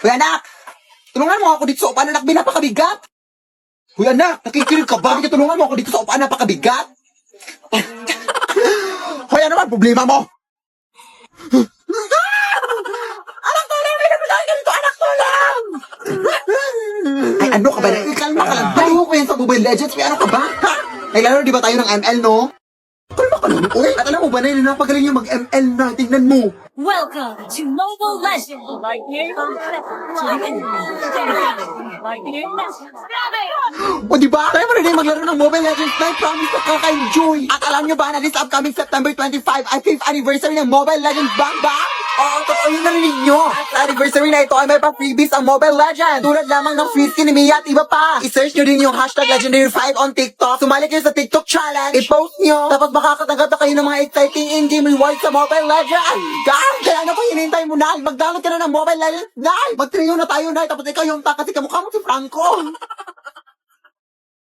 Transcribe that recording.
Hoy anak! Tulungan mo ako dito sa upahan, anak, napakabigat! Hoy anak, nakikinig ka ba? Tulungan mo ako dito sa upahan, napakabigat! Hoy, ano man problema mo? Anak, tulong! May naman ganito, anak, tulong! Ay, ano ka ba? Kalma ka lang. Baliho ko yan sa Mobile Legends. May ano ka ba? Ha? Ay, lalo, di ba tayo ng ML, no? Kalma ka lang. Uy, at alam mo ba na yun, napagaling yung mag-ML na. Tingnan mo. Welcome to Mobile Legends! Like new O diba? Tayo mo na din maglaro ng Mobile Legends na promise na kaka-enjoy. At alam nyo ba na this upcoming September 25 ay 5th anniversary ng Mobile Legends Bang Bang? Oo, totoo yung narinig nyo. At sa anniversary na ito ay may pa-freebies ang Mobile Legends. Tulad lamang ng free skin ni Mia at iba pa. I-search nyo din yung hashtag Legendary5 on TikTok. Sumali kayo sa TikTok challenge. I-post nyo. Tapos makakatanggap na kayo ng mga exciting in-game rewards sa Mobile Legends. Guys, kaya ano pa hinihintay mo na? Mag-download ka na ng Mobile Legends na. Mag-trio na tayo na. Tapos ikaw yung kasi kamukha mo si Franco.